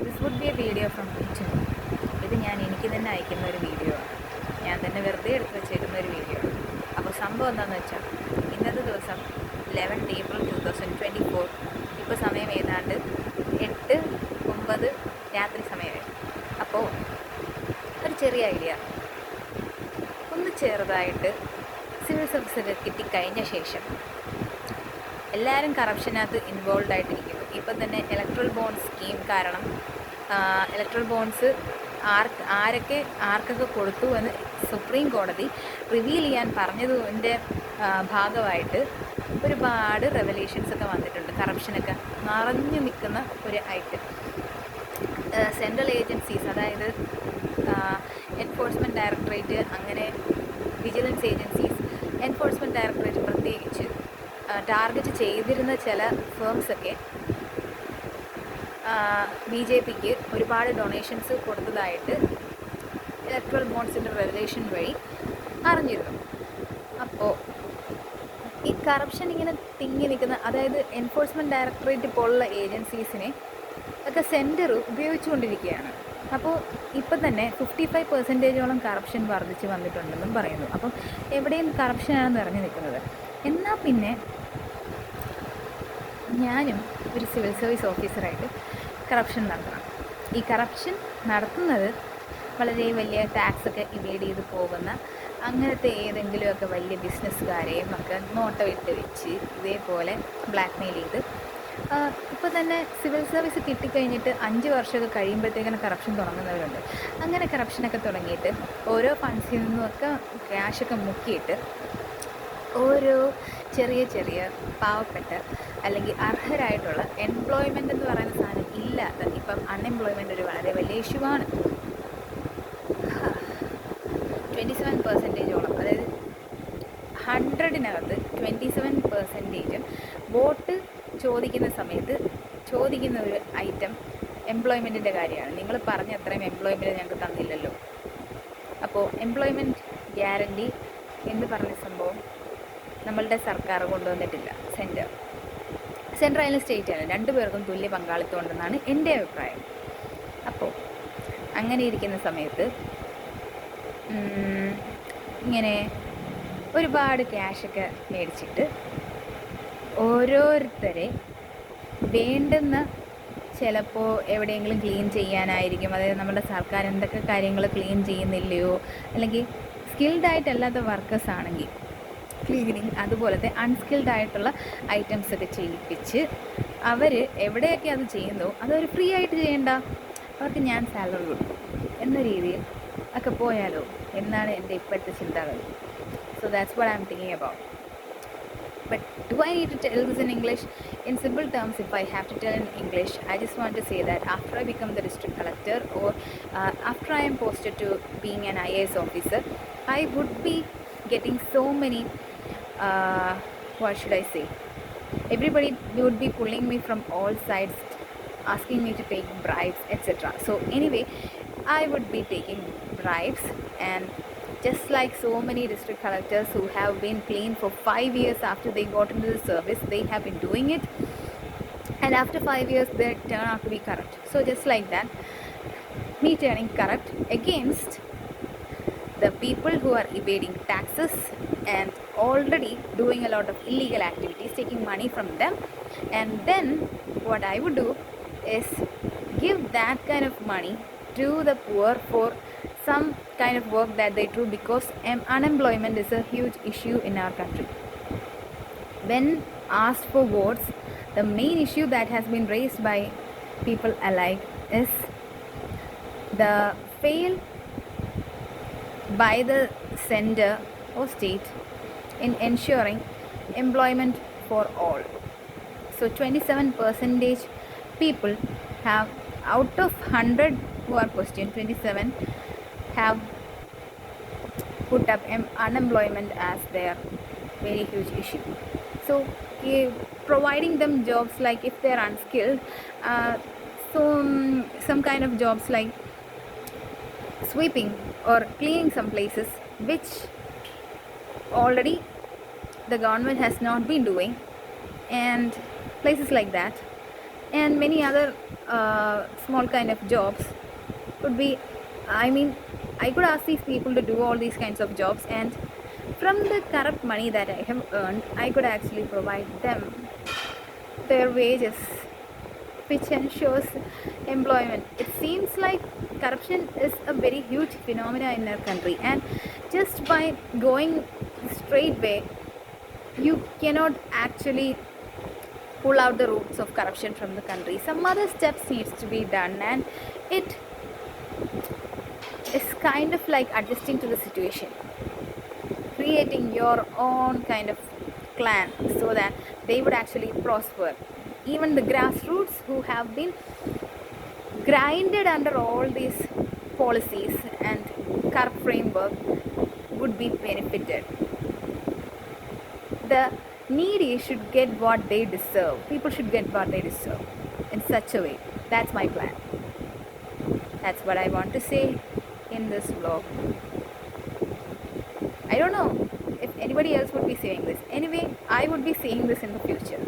This would be a video from kitchen. ഇത് എനിക്ക് തന്നെ അയക്കുന്ന ഒരു വീഡിയോ ആണ്. ഞാൻ തന്നെ വെറുതെ എടുത്ത് വെച്ചേക്കുന്ന ഒരു വീഡിയോ ആണ്. അപ്പോൾ സംഭവം എന്താണെന്ന് വെച്ചാൽ, ഇന്നത്തെ ദിവസം 11 April 2024. ഇപ്പോൾ സമയം ഏതാണ്ട് 8:09 രാത്രി സമയമായി. അപ്പോൾ ഒരു ചെറിയ ഐഡിയ, ഒന്ന് ചെറുതായിട്ട് സിവിൽ സർവീസൊക്കെ കിട്ടിക്കഴിഞ്ഞ ശേഷം എല്ലാവരും കറപ്ഷനകത്ത് ഇൻവോൾവ് ആയിട്ടിരിക്കുന്നു. ഇപ്പം തന്നെ ഇലക്ട്രൽ ബോണ്ട് സ്കീം കാരണം ഇലക്ട്രൽ ബോണ്ട്സ് ആർക്കൊക്കെ കൊടുത്തു എന്ന് സുപ്രീം കോടതി റിവീൽ ചെയ്യാൻ പറഞ്ഞതിൻ്റെ ഭാഗമായിട്ട് ഒരുപാട് റെവലേഷൻസ് ഒക്കെ വന്നിട്ടുണ്ട്. കറപ്ഷനൊക്കെ നിറഞ്ഞു നിൽക്കുന്ന ഒരു ഐറ്റം. സെൻട്രൽ ഏജൻസീസ്, അതായത് എൻഫോഴ്സ്മെൻറ്റ് ഡയറക്ടറേറ്റ്, അങ്ങനെ വിജിലൻസ് ഏജൻസീസ്, എൻഫോഴ്സ്മെൻറ്റ് ഡയറക്ടറേറ്റ് പ്രത്യേകിച്ച് ടാർഗറ്റ് ചെയ്തിരുന്ന ചില ഫേംസൊക്കെ BJPക്ക് ഒരുപാട് ഡൊണേഷൻസ് കൊടുത്തതായിട്ട് ഇലക്ട്രൽ ബോണ്ട്സിൻ്റെ റെവലേഷൻ വഴി അറിഞ്ഞിരുന്നു. അപ്പോൾ ഈ കറപ്ഷൻ ഇങ്ങനെ തിങ്ങി നിൽക്കുന്ന, അതായത് എൻഫോഴ്സ്മെൻറ്റ് ഡയറക്ടറേറ്റ് പോലുള്ള ഏജൻസീസിനെ ഒക്കെ സെൻറ്റർ ഉപയോഗിച്ചുകൊണ്ടിരിക്കുകയാണ്. അപ്പോൾ ഇപ്പം തന്നെ 55% കറപ്ഷൻ വർദ്ധിച്ച് വന്നിട്ടുണ്ടെന്നും പറയുന്നു. അപ്പം എവിടെയും കറപ്ഷനാണ് നിറഞ്ഞു നിൽക്കുന്നത്. എന്നാൽ പിന്നെ ഞാനും ഒരു സിവിൽ സർവീസ് ഓഫീസറായിട്ട് കറപ്ഷൻ നടത്തണം. ഈ കറപ്ഷൻ നടത്തുന്നത് വളരെ വലിയ ടാക്സൊക്കെ ഇവേഡ് ചെയ്ത് പോകുന്ന അങ്ങനത്തെ ഏതെങ്കിലുമൊക്കെ വലിയ ബിസിനസ്സുകാരെയും ഒക്കെ നോട്ടമിട്ട് വെച്ച് ഇതേപോലെ ബ്ലാക്ക് മെയിൽ ചെയ്ത് ഇപ്പോൾ തന്നെ സിവിൽ സർവീസ് കിട്ടിക്കഴിഞ്ഞിട്ട് 5 വർഷമൊക്കെ കഴിയുമ്പോഴത്തേക്കാണ് കറപ്ഷൻ തുടങ്ങുന്നവരുണ്ട്. അങ്ങനെ കറപ്ഷനൊക്കെ തുടങ്ങിയിട്ട് ഓരോ ഫണ്ട്സിൽ നിന്നുമൊക്കെ ക്യാഷൊക്കെ മുക്കിയിട്ട് ഓരോ ചെറിയ പാവപ്പെട്ട അല്ലെങ്കിൽ അർഹരായിട്ടുള്ള എംപ്ലോയ്മെൻ്റ് എന്ന് പറയുന്ന സാധനം ഇല്ലാത്ത, ഇപ്പം അൺഎംപ്ലോയ്മെൻ്റ് ഒരു വളരെ വലിയ ഇഷ്യൂ ആണ്. 27%ഓളം, അതായത് 100-നകത്ത് 27% വോട്ട് ചോദിക്കുന്ന സമയത്ത് ചോദിക്കുന്ന ഒരു ഐറ്റം എംപ്ലോയ്മെൻറ്റിൻ്റെ കാര്യമാണ്. നിങ്ങൾ പറഞ്ഞ അത്രയും എംപ്ലോയ്മെൻറ്റ് ഞങ്ങൾക്ക് തന്നില്ലല്ലോ. അപ്പോൾ എംപ്ലോയ്മെൻറ്റ് ഗ്യാരണ്ടി എന്ന് പറഞ്ഞ സംഭവം നമ്മളുടെ സർക്കാർ കൊണ്ടുവന്നിട്ടില്ല. സെൻട്രൽ ആയാലും സ്റ്റേറ്റ് ആയാലും 2 പേർക്കും തുല്യ പങ്കാളിത്തം ഉണ്ടെന്നാണ് എൻ്റെ അഭിപ്രായം. അപ്പോൾ അങ്ങനെ ഇരിക്കുന്ന സമയത്ത് ഇങ്ങനെ ഒരുപാട് ക്യാഷൊക്കെ മേടിച്ചിട്ട് ഓരോരുത്തരെ വേണ്ടുന്ന, ചിലപ്പോൾ എവിടെയെങ്കിലും ക്ലീൻ ചെയ്യാനായിരിക്കും, അതായത് നമ്മുടെ സർക്കാർ എന്തൊക്കെ കാര്യങ്ങൾ ക്ലീൻ ചെയ്യുന്നില്ലയോ, അല്ലെങ്കിൽ സ്കിൽഡായിട്ടല്ലാത്ത വർക്കേഴ്സ് ആണെങ്കിൽ ക്ലീനിങ്, അതുപോലത്തെ അൺസ്കിൽഡ് ആയിട്ടുള്ള ഐറ്റംസ് ഒക്കെ ചെയ്യിപ്പിച്ച് അവർ എവിടെയൊക്കെ അത് ചെയ്യുന്നു അതവർ ഫ്രീ ആയിട്ട് ചെയ്യേണ്ട, അവർക്ക് ഞാൻ സാലറി കൊടുക്കും എന്ന രീതിയിൽ ഒക്കെ പോയാലോ എന്നാണ് എൻ്റെ ഇപ്പോഴത്തെ ചിന്താഗതി. So that's what I am thinking about. But do I need to tell this in English? In simple terms, if I have to tell in English, I just want to say that after I become the district collector, or after I am posted to being an IAS officer, I would be getting so many, what should I say? Everybody would be pulling me from all sides, asking me to take bribes, etc. So anyway, I would be taking bribes, and just like so many district collectors who have been clean for 5 years after they got into the service, they have been doing it, and after 5 years they turn out to be corrupt. So just like that, me turning corrupt against the people who are evading taxes and already doing a lot of illegal activities, taking money from them, and then what I would do is give that kind of money to the poor for some kind of work that they do, because unemployment is a huge issue in our country. When asked for votes, the main issue that has been raised by people alike is the fail by the center or state in ensuring employment for all. So 27% people have, out of 100 who are questioned, 27 have put up unemployment as their very huge issue. So providing them jobs, like if they are unskilled, some kind of jobs like sweeping or cleaning some places, which already the government has not been doing, and places like that, and many other small kind of jobs could be, I mean, I could ask these people to do all these kinds of jobs, and from the corrupt money that I have earned, I could actually provide them their wages, which ensures employment. It seems like corruption is a very huge phenomena in our country, and just by going straight way, you cannot actually pull out the roots of corruption from the country. Some other steps needs to be done, and it is kind of like adjusting to the situation, creating your own kind of clan so that they would actually prosper. Even the grassroots who have been grinded under all these policies and corrupt framework would be benefited. The needy should get what they deserve. People should get what they deserve in such a way. That's my plan. That's what I want to say in this vlog. I don't know if anybody else would be saying this. Anyway, I would be saying this in the future.